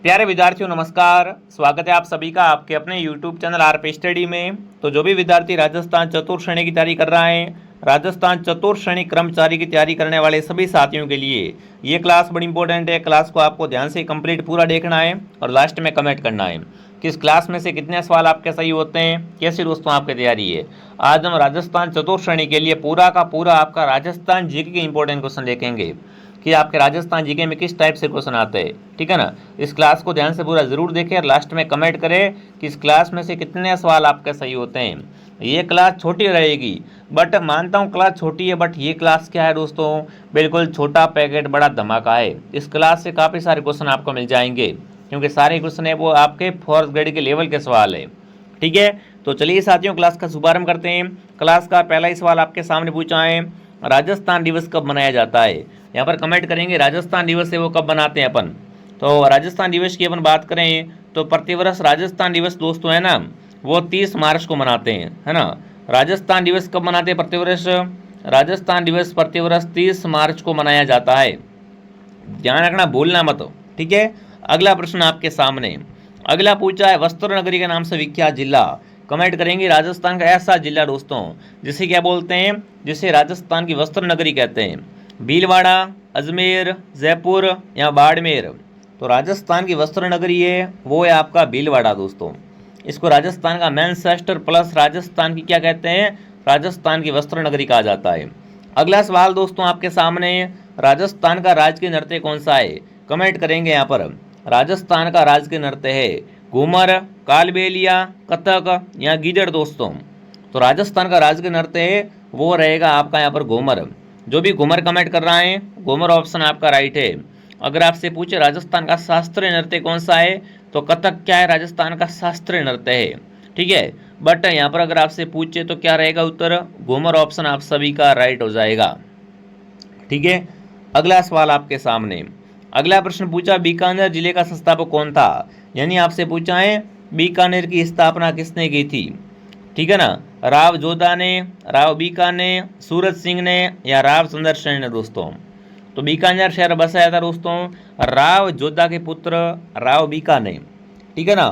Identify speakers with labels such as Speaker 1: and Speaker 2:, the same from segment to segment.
Speaker 1: प्यारे विद्यार्थियों नमस्कार। स्वागत है आप सभी का आपके अपने YouTube चैनल आरपी स्टडी में। तो जो भी विद्यार्थी राजस्थान चतुर्थ श्रेणी की तैयारी कर रहा है, राजस्थान चतुर्थ श्रेणी कर्मचारी की तैयारी करने वाले सभी साथियों के लिए ये क्लास बड़ी इंपॉर्टेंट है। क्लास को आपको ध्यान से कंप्लीट पूरा देखना है और लास्ट में कमेंट करना है कि इस क्लास में से कितने सवाल आपके सही होते हैं, कैसी दोस्तों आपकी तैयारी है। आज हम राजस्थान चतुर्थ श्रेणी के लिए पूरा का पूरा आपका राजस्थान जीके के इंपॉर्टेंट क्वेश्चन देखेंगे कि आपके राजस्थान जीके में किस टाइप से क्वेश्चन आते हैं। ठीक है ना। इस क्लास को ध्यान से पूरा जरूर देखें और लास्ट में कमेंट करें कि इस क्लास में से कितने सवाल आपके सही होते हैं। ये क्लास छोटी रहेगी, बट मानता हूँ क्लास छोटी है, बट ये क्लास क्या है दोस्तों, बिल्कुल छोटा पैकेट बड़ा धमाका है। इस क्लास से काफ़ी सारे क्वेश्चन आपको मिल जाएंगे क्योंकि सारे क्वेश्चन है वो आपके फोर्थ ग्रेड के लेवल के सवाल है। ठीक है, तो चलिए साथियों क्लास का शुभारंभ करते हैं। क्लास का पहला ही सवाल आपके सामने पूछा है, राजस्थान दिवस कब मनाया जाता है। यहाँ पर कमेंट करेंगे राजस्थान दिवस है वो कब मनाते हैं अपन। तो राजस्थान दिवस की अपन बात करें तो प्रतिवर्ष राजस्थान दिवस दोस्तों है ना, वो 30 मार्च को मनाते हैं, है ना। राजस्थान दिवस कब मनाते हैं प्रतिवर्ष, राजस्थान दिवस प्रतिवर्ष 30 मार्च को मनाया जाता है। ध्यान रखना, भूलना मत। ठीक है, अगला प्रश्न आपके सामने। अगला पूछा है, वस्त्र नगरी के नाम से विख्यात जिला। कमेंट करेंगे राजस्थान का ऐसा जिला दोस्तों जिसे क्या बोलते हैं, जिसे राजस्थान की वस्त्र नगरी कहते हैं। भीलवाड़ा, अजमेर, जयपुर या बाड़मेर। तो राजस्थान की वस्त्र नगरी है वो है आपका भीलवाड़ा दोस्तों। इसको राजस्थान का मैनचेस्टर प्लस राजस्थान की क्या कहते हैं, राजस्थान की वस्त्र नगरी कहा जाता है। अगला सवाल दोस्तों आपके सामने, राजस्थान का राजकीय नृत्य कौन सा है। कमेंट करेंगे यहाँ पर, राजस्थान का राजकीय नृत्य है घूमर, कालबेलिया, कथक या गीदड़ दोस्तों। तो राजस्थान का राजकीय नृत्य है वो रहेगा आपका यहाँ पर घूमर। जो भी घूमर कमेंट कर रहा है घूमर ऑप्शन आपका राइट है। अगर आपसे पूछे राजस्थान का शास्त्रीय नृत्य कौन सा है तो कथक क्या है, राजस्थान का शास्त्रीय नृत्य है। ठीक है, बट यहाँ पर अगर आपसे पूछे तो क्या रहेगा उत्तर, घूमर ऑप्शन आप सभी का राइट हो जाएगा। ठीक है, अगला सवाल आपके सामने। अगला प्रश्न पूछा, बीकानेर जिले का संस्थापक कौन था। यानी आपसे पूछा है बीकानेर की स्थापना किसने की थी। ठीक है ना, राव जोधा ने, राव बीका ने, सूरज सिंह ने या राव सुंदर सेन ने दोस्तों। तो बीकानेर शहर बसाया था दोस्तों राव जोधा के पुत्र राव बीका ने। ठीक है ना,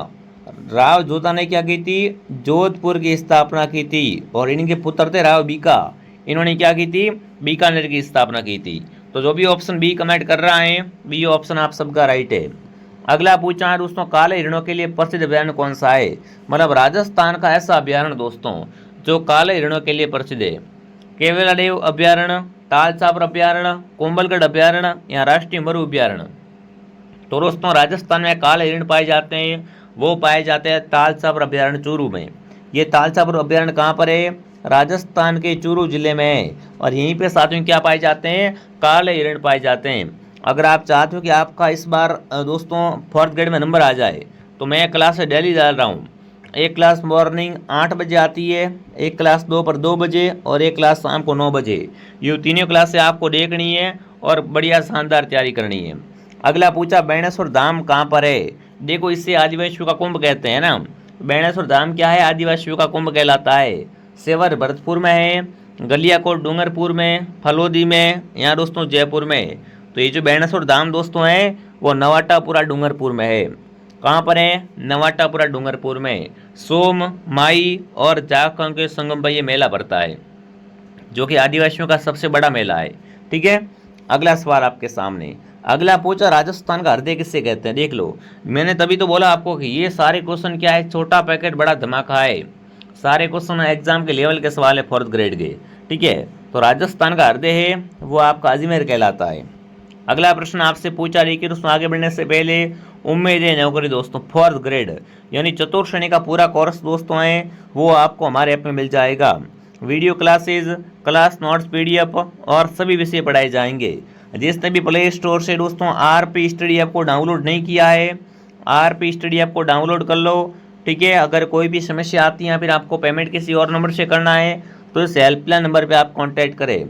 Speaker 1: राव जोधा ने क्या की थी, जोधपुर की स्थापना की थी और इनके पुत्र थे राव बीका, इन्होंने क्या की थी, बीकानेर की स्थापना की थी। तो जो भी ऑप्शन बी कमेंट कर रहा है बी ऑप्शन आप सबका राइट है। अगला पूछा है दोस्तों, काले हिरणों के लिए प्रसिद्ध अभयारण्य कौन सा है। मतलब राजस्थान का ऐसा अभयारण्य दोस्तों जो काले हिरणों के लिए प्रसिद्ध है। केवलादेव अभयारण्य, तालचापर अभयारण्य, कोंबलगढ़ अभयारण्य या राष्ट्रीय मरु अभयारण्य। तो दोस्तों राजस्थान में काले हिरण पाए जाते हैं वो पाए जाते हैं तालचापर अभयारण्य चूरू में। ये तालचापर अभयारण्य कहाँ पर है, राजस्थान के चूरू जिले में है और यहीं पे साथियों क्या पाए जाते हैं, काले हिरण पाए जाते हैं। अगर आप चाहते हो कि आपका इस बार दोस्तों फोर्थ ग्रेड में नंबर आ जाए तो मैं क्लास डेली डाल रहा हूँ। एक क्लास मॉर्निंग 8 बजे आती है, एक क्लास दोपहर 2 बजे और एक क्लास शाम को 9 बजे। ये तीनों क्लासें आपको देखनी है और बढ़िया शानदार तैयारी करनी है। अगला पूछा, बेणेश्वर धाम कहाँ पर है। देखो इसे आदिवासियों का कुंभ कहते हैं ना। बेणेश्वर धाम क्या है, आदिवासियों का कुंभ कहलाता है। सेवर भरतपुर में है, गलियाकोट डूंगरपुर में, फलोदी में या दोस्तों जयपुर में। तो ये जो बेणेश्वर धाम दोस्तों है वो नवाटापुरा डूंगरपुर में है। कहाँ पर है, नवाटापुरा डूंगरपुर में। सोम, माई और जाखंग के संगम पर ये मेला भरता है जो कि आदिवासियों का सबसे बड़ा मेला है। ठीक है, अगला सवाल आपके सामने। अगला पूछा, राजस्थान का हृदय किससे कहते हैं। देख लो, मैंने तभी तो बोला आपको कि ये सारे क्वेश्चन क्या है, छोटा पैकेट बड़ा धमाका है। सारे क्वेश्चन एग्जाम के लेवल के सवाल है फोर्थ ग्रेड के। ठीक है, तो राजस्थान का हृदय है वो आपका अजमेर कहलाता है। अगला प्रश्न आपसे पूछा लेकिन उसमें आगे बढ़ने से पहले उम्मीद है नौकरी दोस्तों फोर्थ ग्रेड यानी चतुर्थ श्रेणी का पूरा कोर्स दोस्तों है वो आपको हमारे ऐप में मिल जाएगा। Video classes, class notes, PDF और सभी विषय पढ़ाए जाएंगे। जिसने भी प्ले स्टोर से दोस्तों आरपी स्टडी ऐप को डाउनलोड नहीं किया है, आरपी स्टडी ऐप को डाउनलोड कर लो। ठीक है, अगर कोई भी समस्या आती है या फिर आपको पेमेंट किसी और नंबर से करना है तो इस हेल्पलाइन नंबर पे आप कांटेक्ट करें।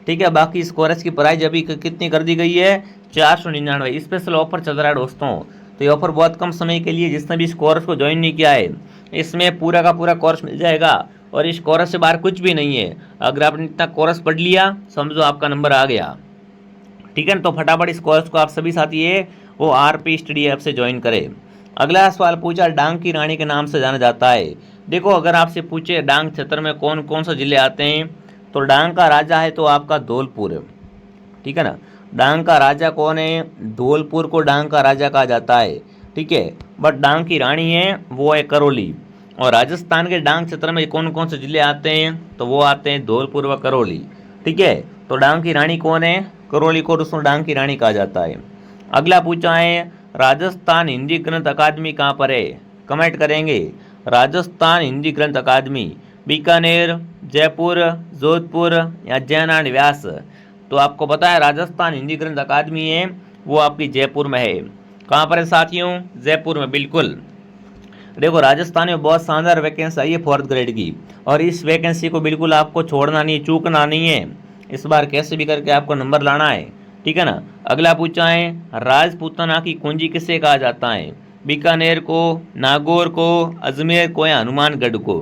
Speaker 1: ठीक है, बाकी इस कोर्स की प्राइस अभी कितनी कर दी गई है, 499। स्पेशल ऑफर चल रहा है दोस्तों। तो ये ऑफर बहुत कम समय के लिए, जिसने भी इस कोर्स को ज्वाइन नहीं किया है इसमें पूरा का पूरा कोर्स मिल जाएगा और इस कोर्स से बाहर कुछ भी नहीं है। अगर आपने इतना कोर्स पढ़ लिया समझो आपका नंबर आ गया। ठीक है ना, तो फटाफट इस कोर्स को आप सभी साथी है वो आरपी स्टडी ऐप से ज्वाइन करे। अगला सवाल पूछा, डांग की रानी के नाम से जाना जाता है। देखो अगर आपसे पूछे डांग क्षेत्र में कौन कौन से जिले आते हैं, तो डांग का राजा है तो आपका धौलपुर, ठीक है ना। डांग का राजा कौन है? धौलपुर को डांग का राजा कहा जाता है, ठीक है। बट डांग की रानी है वो है करौली। और राजस्थान के डांग क्षेत्र में कौन कौन से जिले आते हैं, तो वो आते हैं धौलपुर व करौली, ठीक है। तो डांग की रानी कौन है? करौली को दोस्तों डांग की रानी कहा जाता है। अगला पूछा है, राजस्थान हिंदी ग्रंथ अकादमी कहाँ पर है? कमेंट करेंगे। राजस्थान हिंदी ग्रंथ अकादमी बीकानेर, जयपुर, जोधपुर या जयनारायण व्यास। तो आपको पता है राजस्थान हिंदी ग्रंथ अकादमी है वो आपकी जयपुर में है। कहाँ पर है साथियों? जयपुर में, बिल्कुल। देखो राजस्थान में बहुत शानदार वैकेंसी आई है 4th ग्रेड की, और इस वैकेंसी को बिल्कुल आपको छोड़ना नहीं, चूकना नहीं है। इस बार कैसे भी करके आपको नंबर लाना है, ठीक है ना। अगला पूछा है, राजपूताना की कुंजी किसे कहा जाता है? बीकानेर को, नागौर को, अजमेर को या हनुमानगढ़ को?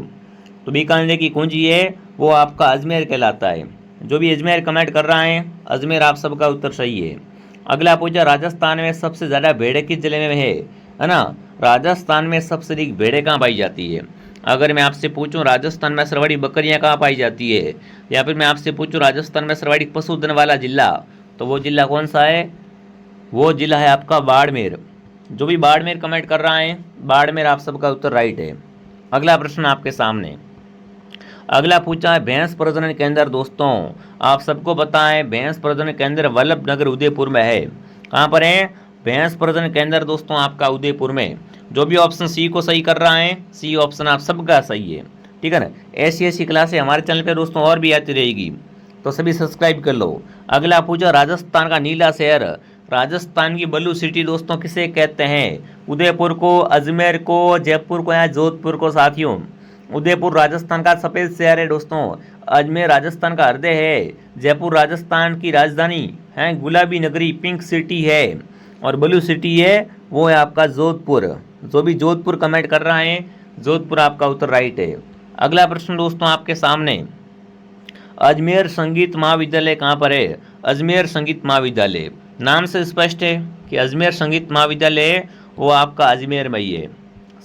Speaker 1: तो बीकानेर की कुंजी है वो आपका अजमेर कहलाता है। जो भी अजमेर कमेंट कर रहा है, अजमेर आप सबका उत्तर सही है। अगला पूछा, राजस्थान में सबसे ज़्यादा भेड़ें किस जिले में है ना। राजस्थान में सबसे अधिक भेड़ें कहाँ पाई जाती है? अगर मैं आपसे पूछूं राजस्थान में सर्वाधिक बकरियां कहाँ पाई जाती है, या फिर मैं आपसे पूछूं राजस्थान में सर्वाधिक पशुधन वाला जिला, तो वो जिला कौन सा है? वो जिला है आपका बाड़मेर। जो भी बाड़मेर कमेंट कर रहा है, बाड़मेर आप सबका उत्तर राइट है। अगला प्रश्न आपके सामने। अगला पूछा है, भैंस प्रजनन केंद्र दोस्तों आप सबको पता है भैंस प्रजनन केंद्र वल्लभ नगर उदयपुर में है। कहाँ पर है? भैंस प्रजनन केंद्र दोस्तों आपका उदयपुर में। जो भी ऑप्शन सी को सही कर रहा है, सी ऑप्शन आप सबका सही है, ठीक है ना। ऐसी क्लासें हमारे चैनल पे दोस्तों और भी आती रहेगी, तो सभी सब्सक्राइब कर लो। अगला पूछा, राजस्थान का नीला शहर, राजस्थान की ब्लू सिटी दोस्तों किसे कहते हैं? उदयपुर को, अजमेर को, जयपुर को या जोधपुर को? साथियों उदयपुर राजस्थान का सफ़ेद शहर है दोस्तों, अजमेर राजस्थान का हृदय है, जयपुर राजस्थान की राजधानी है, गुलाबी नगरी पिंक सिटी है, और ब्लू सिटी है वो है आपका जोधपुर। जो भी जोधपुर कमेंट कर रहा है, जोधपुर आपका उत्तर राइट है। अगला प्रश्न दोस्तों आपके सामने, अजमेर संगीत महाविद्यालय कहाँ पर है? अजमेर संगीत महाविद्यालय नाम से स्पष्ट है कि अजमेर संगीत महाविद्यालय है वो आपका अजमेर में ही है।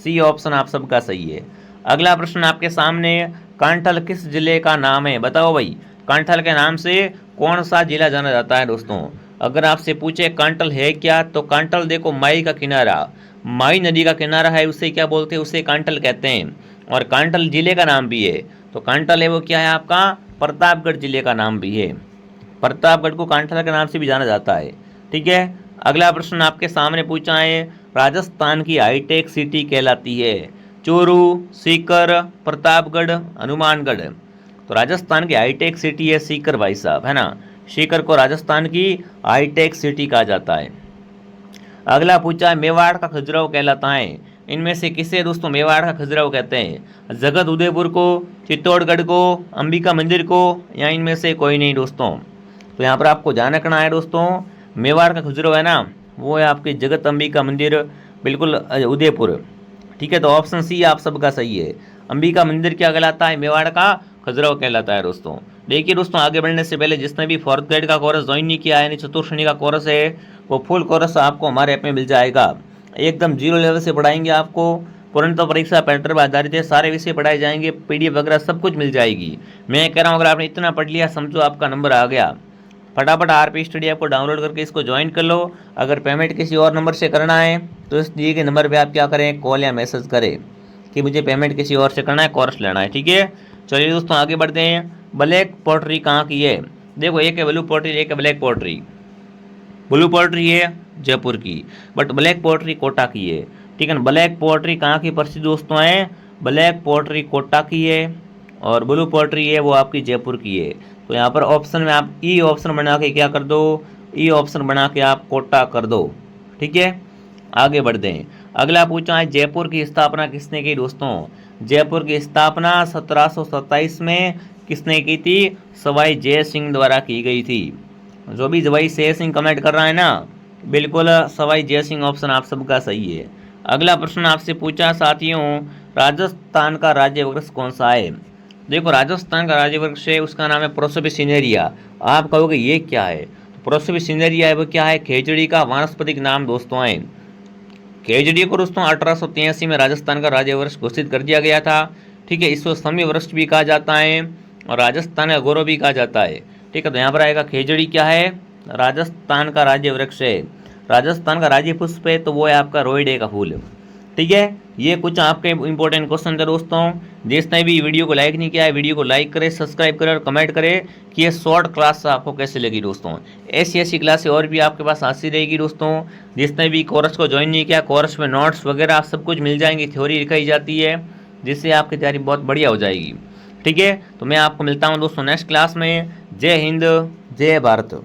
Speaker 1: सी ऑप्शन आप सबका सही है। अगला प्रश्न आपके सामने, कांठल किस जिले का नाम है? बताओ भाई, कांठल के नाम से कौन सा जिला जाना जाता है दोस्तों? अगर आपसे पूछे कांठल है क्या, तो कांठल देखो माई का किनारा, माई नदी का किनारा है, उसे क्या बोलते हैं? उसे कांठल कहते हैं। और कांठल जिले का नाम भी है, तो कांठल है वो क्या है आपका? प्रतापगढ़ जिले का नाम भी है। प्रतापगढ़ को कांठल के नाम से भी जाना जाता है, ठीक है। अगला प्रश्न आपके सामने पूछा है, राजस्थान की हाईटेक सिटी कहलाती है? चूरू, सीकर, प्रतापगढ़, हनुमानगढ़? तो राजस्थान की हाईटेक सिटी है सीकर भाई साहब, है ना। सीकर को राजस्थान की हाईटेक सिटी कहा जाता है। अगला पूछा है, मेवाड़ का खजुराहो कहलाता है? इनमें से किसे दोस्तों मेवाड़ का खजुराहो कहते हैं? जगत उदयपुर को, चित्तौड़गढ़ को, अंबिका मंदिर को, या इनमें से कोई नहीं दोस्तों? तो यहाँ पर आपको ध्यान रखना है दोस्तों, मेवाड़ का खजुराहो है ना वो है आपके जगत अंबिका मंदिर, बिल्कुल उदयपुर, ठीक है। तो ऑप्शन सी आप सबका सही है। अंबिका मंदिर क्या कहलाता है? मेवाड़ का खजुराहो कहलाता है दोस्तों। देखिए दोस्तों, आगे बढ़ने से पहले जिसने भी 4th ग्रेड का कोर्स ज्वाइन नहीं किया है, यानी चतुर्थ श्रेणी का कोर्स है, वो फुल कोर्स आपको हमारे ऐप में मिल जाएगा। एकदम 0 लेवल से पढ़ाएंगे आपको, पूर्णतः परीक्षा पैटर्न पर आधारित है, सारे विषय पढ़ाए जाएंगे, PDF वगैरह सब कुछ मिल जाएगी। मैं कह रहा हूँ अगर आपने इतना पढ़ लिया समझो आपका नंबर आ गया। फटाफट आरपी स्टडी ऐप को डाउनलोड करके इसको ज्वाइन कर लो। अगर पेमेंट किसी और नंबर से करना है तो इस दिए गए नंबर पे आप क्या करें, कॉल या मैसेज करें कि मुझे पेमेंट किसी और से करना है, कोर्स लेना है, ठीक है। चलिए दोस्तों आगे बढ़ते हैं। ब्लैक पोट्री कहाँ की है? देखो एक है ब्लू पोट्री, एक है ब्लैक पोट्री। ब्लू पोट्री है जयपुर की, बट ब्लैक पोट्री कोटा की है, ठीक है ना। ब्लैक पोट्री कहाँ की प्रसिद्ध दोस्तों है? ब्लैक पोट्री कोटा की है, और ब्लू पोट्री है वो आपकी जयपुर की है। तो यहाँ पर ऑप्शन में आप ई ऑप्शन बना के क्या कर दो, ई ऑप्शन बना के आप कोटा कर दो, ठीक है। आगे बढ़ते हैं। अगला पूछा है, जयपुर की स्थापना किसने की दोस्तों? जयपुर की स्थापना 1727 में किसने की थी? सवाई जय सिंह द्वारा की गई थी। जो भी सवाई जय सिंह कमेंट कर रहा है ना, बिल्कुल सवाई जय सिंह ऑप्शन आप सबका सही है। अगला प्रश्न आपसे पूछा साथियों, राजस्थान का राज्य वृक्ष कौन सा है? देखो राजस्थान का राज्य वृक्ष है, उसका नाम है प्रोसोपिस सिनेरिया। आप कहोगे ये क्या है? प्रोसोफिस सिनेरिया है वो क्या है, खेजड़ी का वानस्पतिक नाम दोस्तों है। खेजड़ी को दोस्तों 1883 में राजस्थान का राज्य वृक्ष घोषित कर दिया गया था। ठीक है, इसको स्तंभीय वृक्ष भी कहा जाता है और राजस्थान का गौरव भी कहा जाता है। ठीक है, तो यहाँ पर आएगा खेजड़ी क्या है, राजस्थान का राज्य वृक्ष है। राजस्थान का राज्य पुष्प है तो वो है आपका रोइडे का फूल। ठीक है, ये कुछ आपके इंपॉर्टेंट क्वेश्चन थे दोस्तों। जिसने भी वीडियो को लाइक नहीं किया है वीडियो को लाइक करें, सब्सक्राइब करें और कमेंट करें कि ये शॉर्ट क्लास आपको कैसे लगी दोस्तों। ऐसी क्लासें और भी आपके पास आती रहेगी दोस्तों। जिसने भी कोर्स को ज्वाइन नहीं किया, कोर्स में नोट्स वगैरह सब कुछ मिल जाएंगे, थ्योरी लिखाई जाती है जिससे आपकी तैयारी बहुत बढ़िया हो जाएगी। ठीक है, तो मैं आपको मिलता हूँ दोस्तों नेक्स्ट क्लास में। जय हिंद, जय भारत।